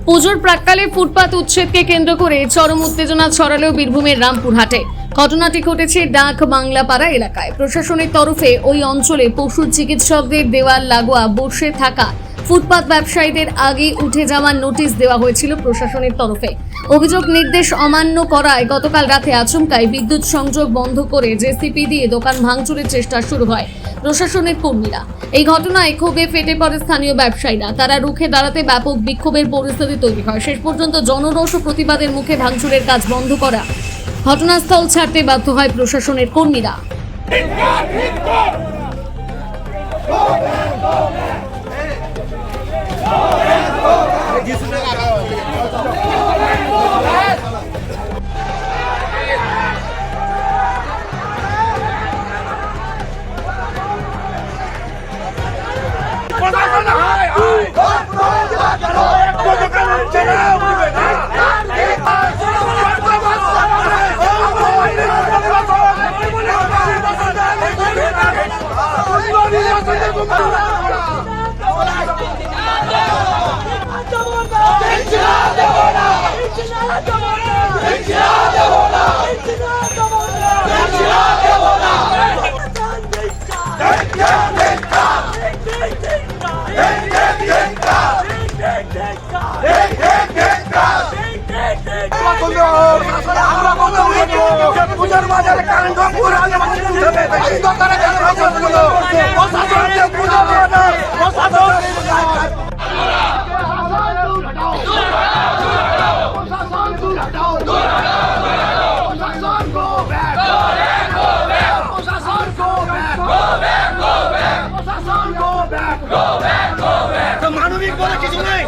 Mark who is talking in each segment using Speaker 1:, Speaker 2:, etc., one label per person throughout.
Speaker 1: পুজোর প্রাক্কালে ফুটপাত উচ্ছেদকে কেন্দ্র করে চরম উত্তেজনা ছড়ালেও বীরভূমের রামপুরহাটে। ঘটনাটি ঘটেছে ডাক বাংলাপাড়া এলাকায়। প্রশাসনের তরফে ওই অঞ্চলে পশু চিকিৎসকদের দেওয়াল লাগোয়া বসে থাকা ফুটপাত ব্যবসায়ীদের আগে উঠে যাওয়ার নোটিশ দেওয়া হয়েছিল প্রশাসনের তরফে। অভিযোগ নির্দেশ অমান্য করায় গতকাল রাতে আচমকাই বিদ্যুৎ সংযোগ বন্ধ করে জেসিপি দিয়ে দোকান ভাঙচুরের চেষ্টা শুরু হয় প্রশাসনের কর্মীরা। এই ঘটনায় ক্ষোভে ফেটে পড়ে স্থানীয় ব্যবসায়ীরা। তারা রুখে দাঁড়াতে ব্যাপক বিক্ষোভের পরিস্থিতি তৈরি হয়। শেষ পর্যন্ত জনরোষ ও প্রতিবাদের মুখে ভাঙচুরের কাজ বন্ধ করা ঘটনাস্থল ছাড়তে বাধ্য হয় প্রশাসনের কর্মীরা।
Speaker 2: পূজার বাজারে কারেন্ট মানবিক বলে কিছু নেই।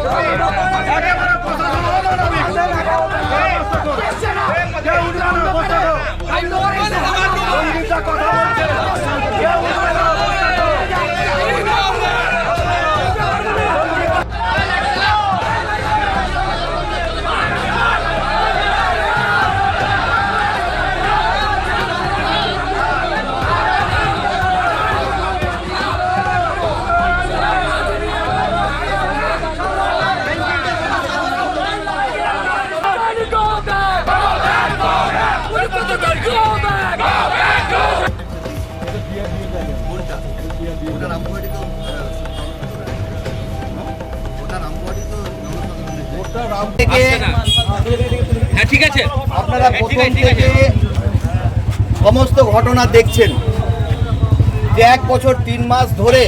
Speaker 3: ঠিক আছে,
Speaker 2: আপনারা প্রথম থেকে সমস্ত ঘটনা দেখছেন যে 1 বছর 3 মাস ধরে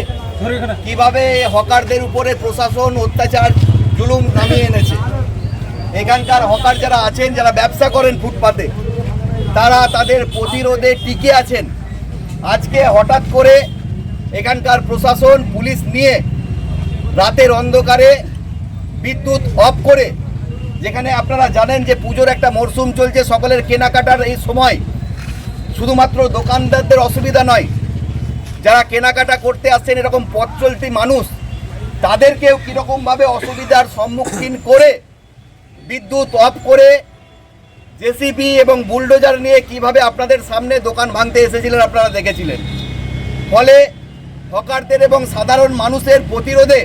Speaker 2: কিভাবে হকারদের উপরে প্রশাসন অত্যাচার জুলুম নামিয়ে এনেছে। এখানকার হকার যারা আছেন, যারা ব্যবসা করেন ফুটপাতে, তারা তাদের প্রতিরোধে টিকে আছেন। আজকে হঠাৎ করে এখানকার প্রশাসন পুলিশ নিয়ে রাতের অন্ধকারে বিদ্যুৎ অফ করে, যেখানে আপনারা জানেন যে পুজোর একটা মরশুম চলছে, সকলের কেনাকাটার এই সময়, শুধুমাত্র দোকানদারদের অসুবিধা নয়, যারা কেনাকাটা করতে আসছেন এরকম পথ চলতি মানুষ, তাদেরকেও কীরকমভাবে অসুবিধার সম্মুখীন করে বিদ্যুৎ অফ করে জেসিপি এবং বুলডোজার নিয়ে কিভাবে আপনাদের সামনে দোকান ভাঙতে এসেছিলেন আপনারা দেখেছিলেন। ফলে হকারদের এবং সাধারণ মানুষের প্রতিরোধে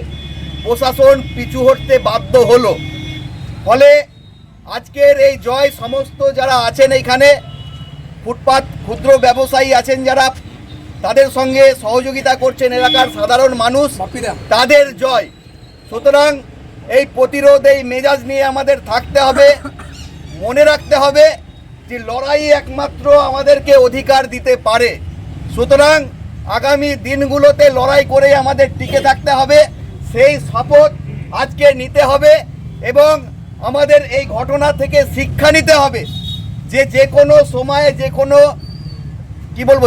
Speaker 2: প্রশাসন পিছু হটতে বাধ্য হলো। ফলে আজকের এই জয় সমস্ত যারা আছেন এইখানে, ফুটপাত ক্ষুদ্র ব্যবসায়ী আছেন যারা, তাদের সঙ্গে সহযোগিতা করছেন এলাকার সাধারণ মানুষ, তাদের জয়। সুতরাং এই প্রতিরোধ, এই মেজাজ নিয়ে আমাদের থাকতে হবে। মনে রাখতে হবে যে লড়াই একমাত্র আমাদেরকে অধিকার দিতে পারে। সুতরাং আগামী দিনগুলোতে লড়াই করে আমাদের টিকে থাকতে হবে, সেই শপথ আজকে নিতে হবে এবং আমাদের এই ঘটনা থেকে শিক্ষা নিতে হবে যে যে কোনো সময়ে, যে কোনো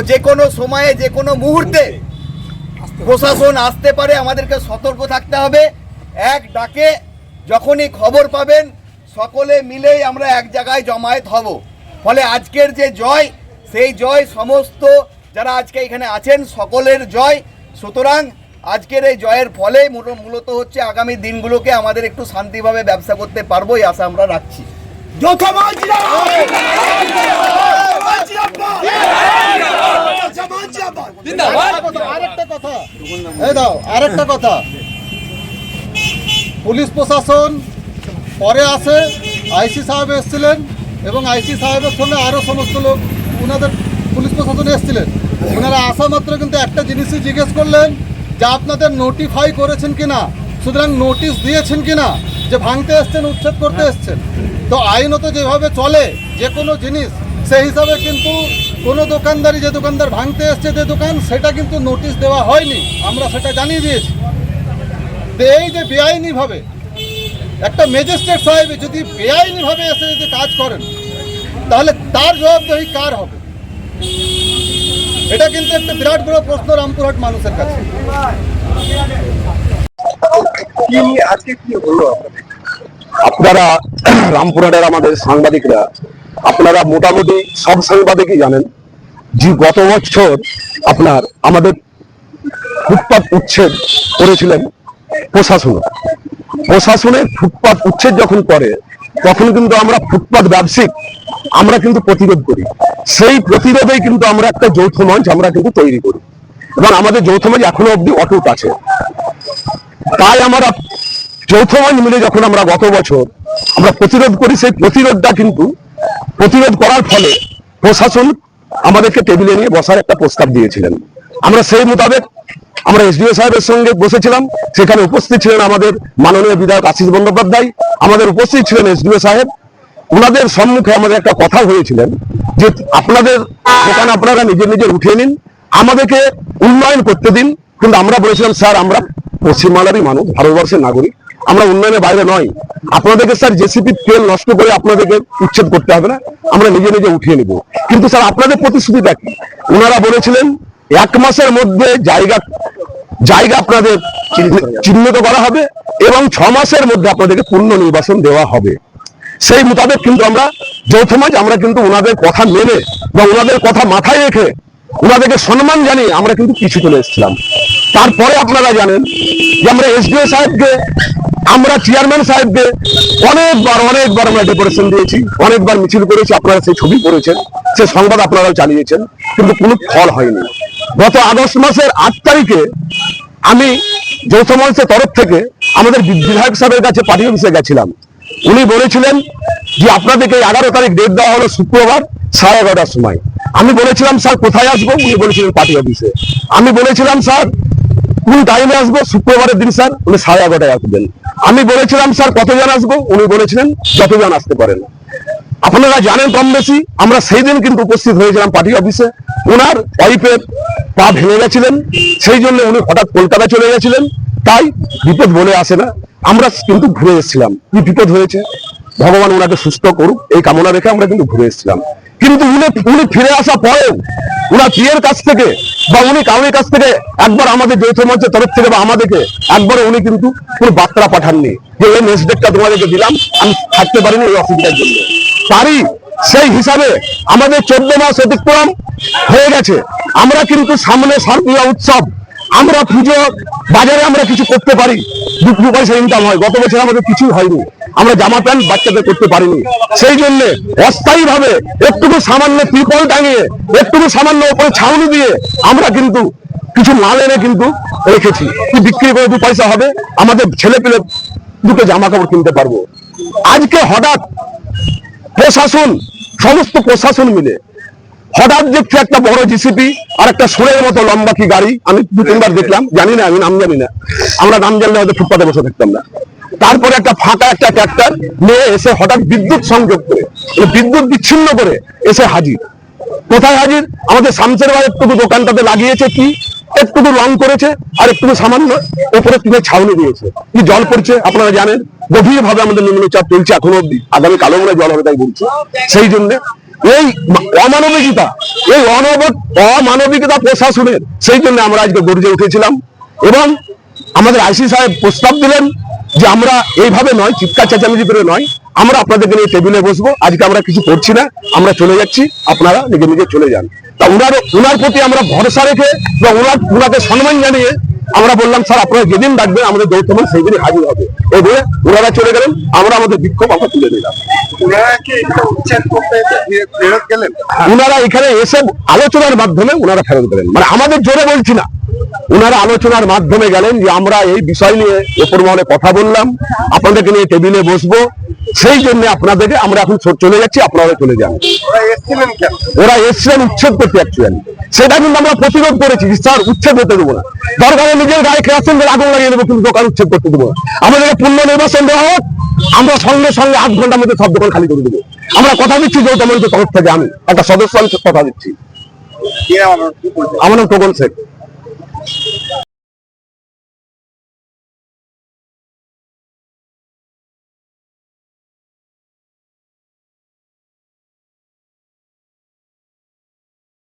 Speaker 2: যে কোনো সময়ে, যে কোনো মুহূর্তে প্রশাসন আসতে পারে। আমাদেরকে সতর্ক থাকতে হবে। এক ডাকে যখনই খবর পাবেন সকলে মিলেই আমরা এক জায়গায় জমায়েত হব। ফলে আজকের যে জয়, সেই জয় সমস্ত যারা আজকে এখানে আছেন সকলের জয়। সুতরাং আজকের এই জয়ের ফলে মূলত হচ্ছে আগামী দিনগুলোকে আমাদের একটু শান্তিভাবে ব্যবসা করতে পারবো, এই আশা আমরা রাখছি।
Speaker 4: আরেকটা কথা, পুলিশ প্রশাসন
Speaker 3: পরে আসে আইসি সাহেব এসেছিলেন এবং আইসি সাহেবের সঙ্গে আরও সমস্ত লোক ওনাদের পুলিশ প্রশাসন এসেছিলেন। ওনারা আসা মাত্র কিন্তু একটা জিনিসই জিজ্ঞেস করলেন যে আপনাদের নোটিফাই করেছেন কিনা, সুতরাং নোটিশ দিয়েছেন কিনা যে ভাঙতে এসছেন, উচ্ছেদ করতে এসছেন। তো আইনত যেভাবে চলে যে কোনো জিনিস, সেই হিসাবে কিন্তু কোনো দোকানদারি, যে দোকানদার ভাঙতে এসছে যে দোকান, সেটা কিন্তু নোটিশ দেওয়া হয়নি, আমরা সেটা জানিয়ে দিয়েছি। তো এই যে বেআইনিভাবে একটা ম্যাজিস্ট্রেট সাহেব যদি বেআইনিভাবে এসে যদি কাজ করেন, তাহলে তার জবাবদিহি কার হবে? এটা কিন্তু একটা বিরাট বড় প্রশ্ন রামপুরহাট মানুষের কাছে।
Speaker 4: আপনারা রামপুরহাটের আমাদের সাংবাদিকরা, আপনারা মোটামুটি সব সাংবাদিকই জানেন যে গত বছর আপনার আমাদের ফুটপাত উচ্ছেদ করেছিলেন প্রশাসনের ফুটপাত উচ্ছেদ যখন করে, তখন কিন্তু আমরা ফুটপাত ব্যবসায়িক আমরা কিন্তু প্রতিরোধ করি। সেই প্রতিরোধেই কিন্তু আমরা একটা যৌথ মঞ্চ আমরা কিন্তু তৈরি করি এবং আমাদের যৌথ মঞ্চ এখনো অব্দি অটুট আছে। তাই আমরা যৌথ মঞ্চ মিলে যখন আমরা গত বছর আমরা প্রতিরোধ করি, সেই প্রতিরোধটা কিন্তু প্রতিরোধ করার ফলে প্রশাসন আমাদেরকে টেবিলে নিয়ে বসার একটা প্রস্তাব দিয়েছিলেন। আমরা সেই মোতাবেক আমরা এসডিও সাহেবের সঙ্গে বসেছিলাম। সেখানে উপস্থিত ছিলেন আমাদের মাননীয় বিধায়ক আশিস বন্দ্যোপাধ্যায়, আমাদের উপস্থিত ছিলেন এসডিও সাহেব। ওনাদের সম্মুখে আমাদের একটা কথা হয়েছিলেন যে আপনাদের দোকান আপনারা নিজের নিজের উঠিয়ে নিন, আমাদেরকে উন্নয়ন করতে দিন। কিন্তু আমরা বলেছিলাম স্যার, আমরা পশ্চিমবাংলারই মানুষ, ভারতবর্ষের নাগরিক, আমরা উন্নয়নের বাইরে নয়। আপনাদেরকে স্যার জেসিপি তেল নষ্ট করে আপনাদেরকে উচ্ছেদ করতে হবে না, আমরা নিজে নিজে উঠিয়ে নিব। কিন্তু স্যার আপনাদের প্রতিশ্রুতিটা কি? ওনারা বলেছিলেন 1 মাসের মধ্যে জায়গা আপনাদের চিহ্নিত করা হবে এবং 6 মাসের মধ্যে আপনাদেরকে পূর্ণ নির্বাচন দেওয়া হবে। সেই মোতাবেক কিন্তু আমরা যৌথ মঞ্চ আমরা কিন্তু ওনাদের কথা মেনে বা ওনাদের কথা মাথায় রেখে ওনাদেরকে সম্মান জানিয়ে আমরা কিন্তু পিছু চলে এসেছিলাম। তারপরে আপনারা জানেন যে আমরা এসডিও সাহেবকে, আমরা চেয়ারম্যান সাহেবকে অনেকবার আমরা ডেপুটেশন দিয়েছি, অনেকবার মিছিল করেছি, আপনারা সেই ছবি করেছেন, সেই সংবাদ আপনারাও চালিয়েছেন, কিন্তু কোনো ফল হয়নি। গত আগস্ট মাসের 8 তারিখে আমি যৌথ মঞ্চের তরফ থেকে আমাদের বিধায়ক সাহেবের কাছে পার্টি অফিসে গেছিলাম। উনি বলেছিলেন যে আপনাদেরকে 11 তারিখ ডেট দেওয়া হলো শুক্রবার 11:30টার সময়। আমি বলেছিলাম স্যার কোথায় আসবো? উনি বলেছিলেন পার্টি অফিসে। আমি বলেছিলাম স্যার কোন টাইমে আসবো? শুক্রবারের দিন স্যার। উনি 11:30টায় আসবেন। আমি বলেছিলাম স্যার কতজন আসবো? উনি বলেছিলেন যতজন আসতে পারেন। আপনারা জানেন কম বেশি আমরা সেই দিন কিন্তু উপস্থিত হয়েছিলাম পার্টি অফিসে। ওনার ওয়াইফের পা ভেঙে গেছিলেন, সেই জন্য উনি হঠাৎ কলকাতা চলে গেছিলেন। তাই বিপদ বলে আসে না, আমরা কিন্তু ঘুরে এসেছিলাম। কি বিপদ হয়েছে, ভগবান ওনাকে সুস্থ করুক এই কামনা রেখে আমরা কিন্তু ঘুরে এসেছিলাম। কিন্তু উনি ফিরে আসা পরেও ওনার প্রিয়ের কাছ থেকে বা উনি কাউরের কাছ থেকে একবার আমাদের যৌথ মঞ্চের তরফ থেকে বা আমাদেরকে একবার উনি কিন্তু কোনো বার্তা পাঠাননি যে এই নেক্সট ডেটটা তোমাদেরকে দিলাম, আমি থাকতে পারিনি এই অসুবিধার জন্য। তারই সেই হিসাবে আমাদের 14 মাস অতিক্রম হয়ে গেছে। আমরা কিন্তু সামনে শারদীয়া উৎসব, আমরা পুজো বাজারে আমরা কিছু করতে পারি, 2 পয়সা ইনকাম হয়। গত বছর আমাদের কিছুই হয়নি, আমরা জামা প্যান্ট বাচ্চাদের করতে পারিনি। সেই জন্য অস্থায়ী ভাবে একটুকু সামান্য ত্রিপল টাঙিয়ে, একটুকু সামান্য উপরে ছাউনি দিয়ে আমরা কিন্তু কিছু মাল এনে কিন্তু রেখেছি, কি বিক্রি করে 2 পয়সা হবে, আমাদের ছেলে পেলে 2টো জামা কাপড় কিনতে পারবো। আজকে হঠাৎ প্রশাসন, সমস্ত প্রশাসন মিলে হঠাৎ দেখছি একটা বড় জিসিপি আর একটা সোরের মতো লম্বা কি গাড়ি, আমি 2-3বার দেখলাম, জানি না, আমি নাম জানি না, আমরা নাম জানলে হয়তো ফুটপাতে বসে থাকতাম না। তারপরে একটা ফাঁকা একটা ট্র্যাক্টর নিয়ে এসে হঠাৎ বিদ্যুৎ সংযোগ করে, বিদ্যুৎ বিচ্ছিন্ন করে এসে হাজির। কোথায় হাজির? আমাদের শামসের ভাই একটু দোকানটাতে লাগিয়েছে, কি একটু রং করেছে আর একটু সামান্য উপরে টিনের ছাউনি দিয়েছে। কি জল পড়ছে আপনারা জানেন, গভীর ভাবে আমাদের নিম্নচাপ চলছে এখনো অব্দি, আগামী কালো মনে জল হবে তাই বলছি। সেই জন্য এই অমানবিকতা, এই অমানবিকতা প্রশাসনের, সেই জন্য আমরা আজকে গর্জে উঠেছিলাম। এবং আমাদের আইসি সাহেব প্রস্তাব দিলেন যে আমরা এইভাবে নয়, চিৎকার চেঁচামেচি করে নয়, আমরা আপনাদেরকে নিয়ে টেবিলে বসবো, আজকে আমরা কিছু করছি না, আমরা চলে যাচ্ছি, আপনারা নিজে নিজে চলে যান। তা ওনার প্রতি আমরা ভরসা রেখে বা ওনাকে সম্মান জানিয়ে আমরা বললাম স্যার আপনারা যেদিন ডাকবেন আমাদের যৌথ মঞ্চ সেই দিনই হাজির হবে। এই বলে ওনারা চলে গেলেন, আমরা আমাদের বিক্ষোভ আমরা তুলে নিলাম। ওনারা এখানে এসে আলোচনার মাধ্যমে ওনারা ফেরত গেলেন, মানে আমাদের জোরে বলছি না, ওনারা আলোচনার মাধ্যমে গেলেন যে আমরা এই বিষয় নিয়ে উপর মহলে কথা বললাম, আপনাদেরকে নিয়ে টেবিলে বসবো, সেই জন্য আপনাদেরকে আমরা এখন চলে যাচ্ছি, আপনারা চলে যান। ওরা এসছিলেন উচ্ছেদ করতে অ্যাকচুয়ালি, সেটা কিন্তু আমরা প্রতিরোধ করেছি। স্যার উচ্ছেদ হতে দেবো না, দরকার নিজের গায়ে কেরাসিন তেল আগুন লাগিয়ে দেবো, কিন্তু দোকান উচ্ছেদ করতে দেবো না। আমাদেরকে পূর্ণ নির্বাচন দেওয়া হোক, আমরা সঙ্গে সঙ্গে 8 ঘন্টার মধ্যে সব দোকান খালি করে দেবো। আমরা কথা দিচ্ছি যৌথ মঞ্চের তরফ থেকে, আমি একটা সদস্য, আমি কথা দিচ্ছি। আমার নাম টোকন শেখ।